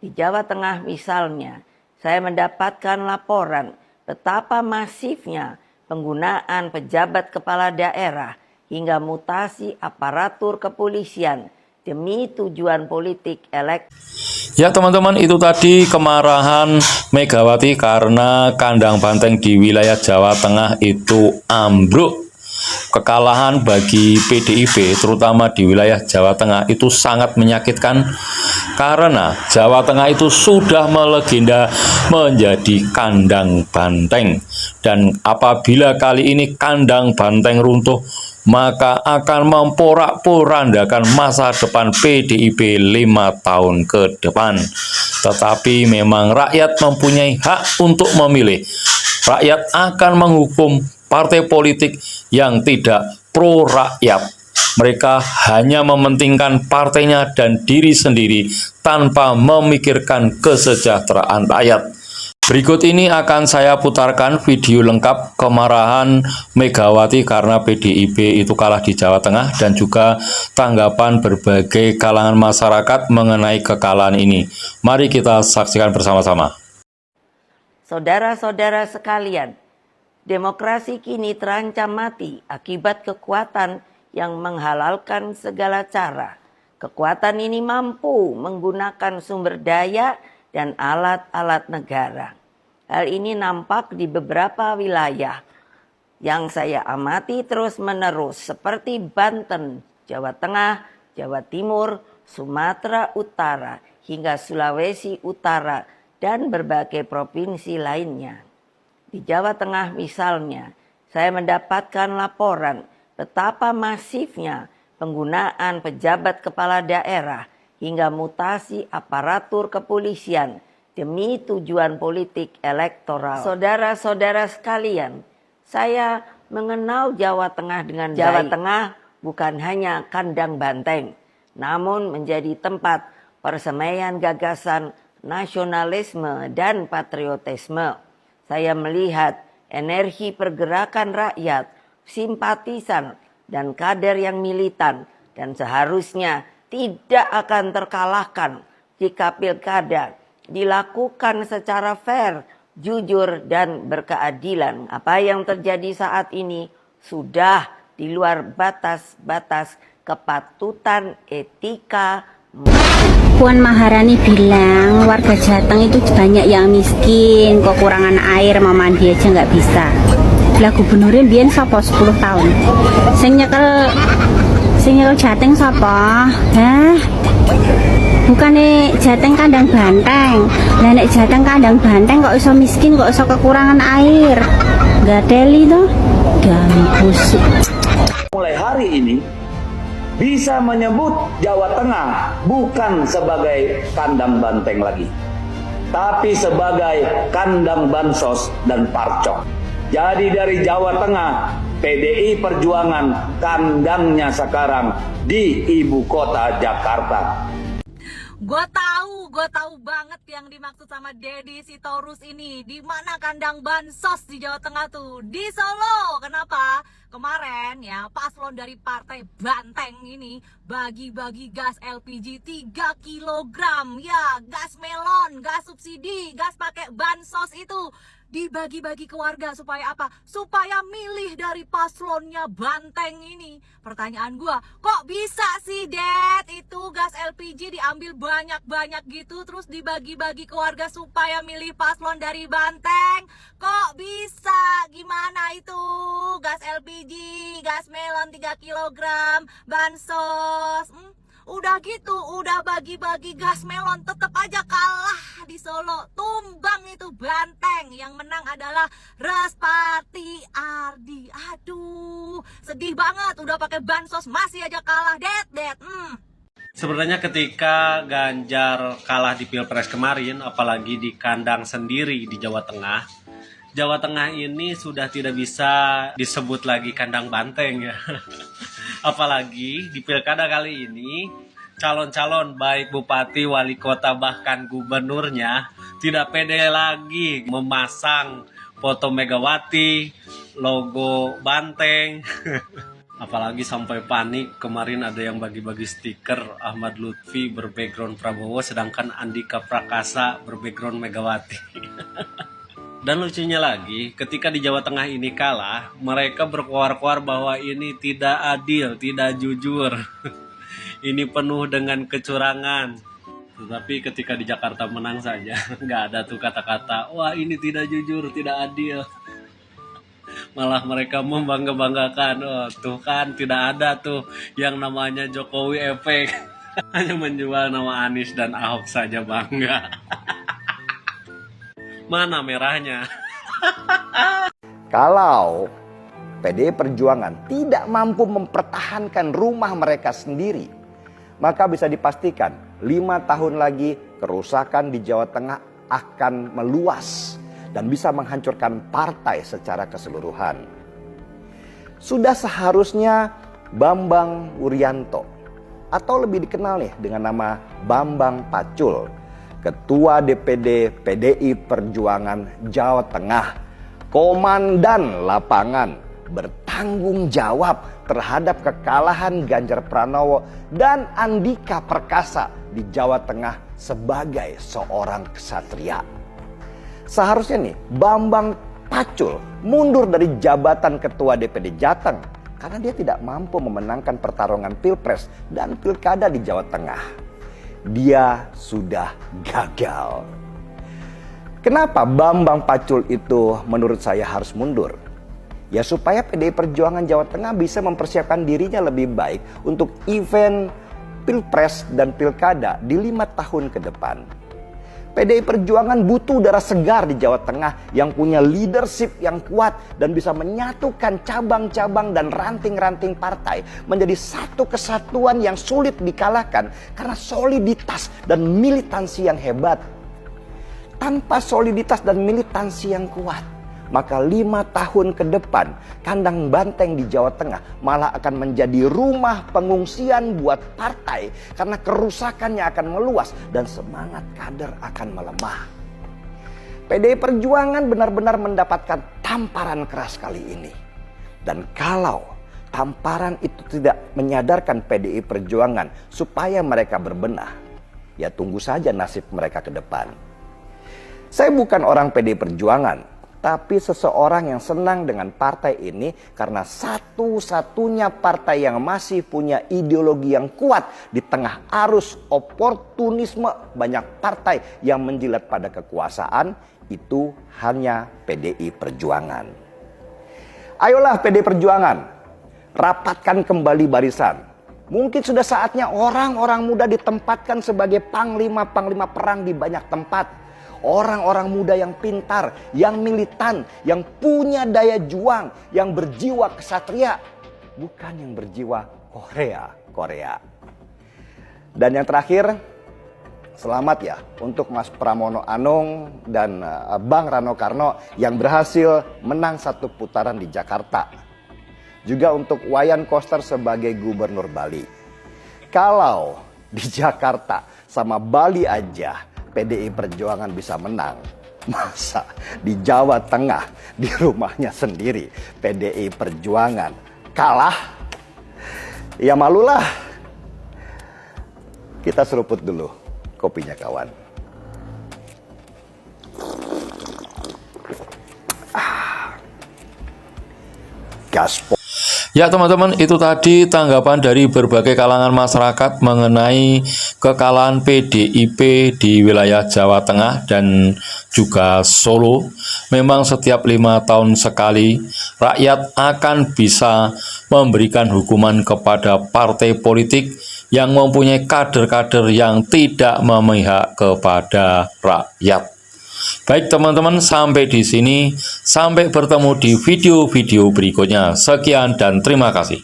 Di Jawa Tengah misalnya, saya mendapatkan laporan betapa masifnya penggunaan pejabat kepala daerah hingga mutasi aparatur kepolisian demi tujuan politik Ya teman-teman, itu tadi kemarahan Megawati karena kandang banteng di wilayah Jawa Tengah itu ambruk. Kekalahan bagi PDIP terutama di wilayah Jawa Tengah itu sangat menyakitkan karena Jawa Tengah itu sudah melegenda menjadi kandang banteng, dan apabila kali ini kandang banteng runtuh maka akan memporak-porandakan masa depan PDIP 5 tahun ke depan. Tetapi memang rakyat mempunyai hak untuk memilih. Rakyat akan menghukum partai politik yang tidak pro rakyat. Mereka hanya mementingkan partainya dan diri sendiri tanpa memikirkan kesejahteraan rakyat. Berikut ini akan saya putarkan video lengkap kemarahan Megawati karena PDIP itu kalah di Jawa Tengah dan juga tanggapan berbagai kalangan masyarakat mengenai kekalahan ini. Mari kita saksikan bersama-sama. Saudara-saudara sekalian, demokrasi kini terancam mati akibat kekuatan yang menghalalkan segala cara. Kekuatan ini mampu menggunakan sumber daya dan alat-alat negara. Hal ini nampak di beberapa wilayah yang saya amati terus-menerus seperti Banten, Jawa Tengah, Jawa Timur, Sumatera Utara, hingga Sulawesi Utara, dan berbagai provinsi lainnya. Di Jawa Tengah misalnya, saya mendapatkan laporan betapa masifnya penggunaan pejabat kepala daerah hingga mutasi aparatur kepolisian demi tujuan politik elektoral. Saudara-saudara sekalian, saya mengenal Jawa Tengah dengan Jawa Tengah bukan hanya kandang banteng, namun menjadi tempat persemaian gagasan nasionalisme dan patriotisme. Saya melihat energi pergerakan rakyat, simpatisan, dan kader yang militan, dan seharusnya tidak akan terkalahkan jika pilkada dilakukan secara fair, jujur, dan berkeadilan. Apa yang terjadi saat ini sudah di luar batas-batas kepatutan etika. Puan Maharani bilang warga Jateng itu banyak yang miskin, kekurangan air, mau mandi aja nggak bisa. Lah gubernurnya biyen sapa 10 tahun. Sing nyekel Jateng sapa? Hah? Bukannya Jateng kandang banteng. Lah nek Jateng kandang banteng kok iso miskin, kok iso kekurangan air. Nggak teli toh? Gambus. Mulai hari ini bisa menyebut Jawa Tengah bukan sebagai kandang banteng lagi, tapi sebagai kandang bansos dan parcok. Jadi dari Jawa Tengah, PDI Perjuangan kandangnya sekarang di ibu kota Jakarta. Gue tahu banget yang dimaksud sama Deddy Sitorus ini. Di mana kandang bansos di Jawa Tengah tuh? Di Solo. Kenapa? Kemarin ya paslon dari partai Banteng ini bagi-bagi gas LPG 3 kilogram. Ya, gas melon, gas subsidi, gas pakai bansos itu dibagi-bagi ke warga supaya apa? Supaya milih dari paslonnya Banteng ini. Pertanyaan gua, kok bisa sih Dad itu gas LPG diambil banyak-banyak gitu terus dibagi-bagi ke warga supaya milih paslon dari Banteng? Kok bisa? Gimana itu? Gas LPG, gas melon 3 kilogram, bansos. Udah gitu, udah bagi-bagi gas melon, tetap aja kalah di Solo. Tumbang itu Banteng, yang menang adalah Respati Ardi. Aduh, sedih banget, udah pakai bansos masih aja kalah, Det. Sebenarnya ketika Ganjar kalah di Pilpres kemarin, apalagi di kandang sendiri di Jawa Tengah ini sudah tidak bisa disebut lagi kandang banteng ya. Apalagi di pilkada kali ini, calon-calon baik bupati, wali kota, bahkan gubernurnya tidak pede lagi memasang foto Megawati, logo banteng. Apalagi sampai panik kemarin ada yang bagi-bagi stiker Ahmad Lutfi berbackground Prabowo sedangkan Andika Prakasa berbackground Megawati. Dan lucunya lagi, ketika di Jawa Tengah ini kalah, mereka berkoar-koar bahwa ini tidak adil, tidak jujur. Ini penuh dengan kecurangan. Tetapi ketika di Jakarta menang saja, nggak ada tuh kata-kata, wah ini tidak jujur, tidak adil. Malah mereka membangga-banggakan, oh tuh kan tidak ada tuh yang namanya Jokowi efek. Hanya menjual nama Anies dan Ahok saja bangga. Mana merahnya? Kalau PDI Perjuangan tidak mampu mempertahankan rumah mereka sendiri, maka bisa dipastikan 5 tahun lagi kerusakan di Jawa Tengah akan meluas dan bisa menghancurkan partai secara keseluruhan. Sudah seharusnya Bambang Wuryanto, atau lebih dikenal nih dengan nama Bambang Pacul, Ketua DPD PDI Perjuangan Jawa Tengah, komandan lapangan, bertanggung jawab terhadap kekalahan Ganjar Pranowo dan Andika Perkasa di Jawa Tengah sebagai seorang ksatria. Seharusnya nih Bambang Pacul mundur dari jabatan Ketua DPD Jateng karena dia tidak mampu memenangkan pertarungan Pilpres dan Pilkada di Jawa Tengah. Dia sudah gagal. Kenapa Bambang Pacul itu menurut saya harus mundur? Ya supaya PDI Perjuangan Jawa Tengah bisa mempersiapkan dirinya lebih baik untuk event Pilpres dan Pilkada di 5 tahun ke depan. PDI Perjuangan butuh udara segar di Jawa Tengah yang punya leadership yang kuat dan bisa menyatukan cabang-cabang dan ranting-ranting partai menjadi satu kesatuan yang sulit dikalahkan karena soliditas dan militansi yang hebat. Tanpa soliditas dan militansi yang kuat, maka 5 tahun ke depan kandang banteng di Jawa Tengah malah akan menjadi rumah pengungsian buat partai karena kerusakannya akan meluas dan semangat kader akan melemah. PDI Perjuangan benar-benar mendapatkan tamparan keras kali ini. Dan kalau tamparan itu tidak menyadarkan PDI Perjuangan supaya mereka berbenah, ya tunggu saja nasib mereka ke depan. Saya bukan orang PDI Perjuangan, tapi seseorang yang senang dengan partai ini karena satu-satunya partai yang masih punya ideologi yang kuat di tengah arus oportunisme banyak partai yang menjilat pada kekuasaan, itu hanya PDI Perjuangan. Ayolah PDI Perjuangan, rapatkan kembali barisan. Mungkin sudah saatnya orang-orang muda ditempatkan sebagai panglima-panglima perang di banyak tempat. Orang-orang muda yang pintar, yang militan, yang punya daya juang, yang berjiwa kesatria, bukan yang berjiwa Korea. Dan yang terakhir, selamat ya untuk Mas Pramono Anung dan Bang Rano Karno yang berhasil menang 1 putaran di Jakarta. Juga untuk Wayan Koster sebagai Gubernur Bali. Kalau di Jakarta sama Bali aja PDI Perjuangan bisa menang, masa di Jawa Tengah di rumahnya sendiri PDI Perjuangan kalah? Ya malulah. Kita seruput dulu kopinya kawan. Gaspol. Ya teman-teman, itu tadi tanggapan dari berbagai kalangan masyarakat mengenai kekalahan PDIP di wilayah Jawa Tengah dan juga Solo. Memang setiap 5 tahun sekali rakyat akan bisa memberikan hukuman kepada partai politik yang mempunyai kader-kader yang tidak memihak kepada rakyat. Baik teman-teman, sampai di sini. Sampai bertemu di video-video berikutnya. Sekian dan terima kasih.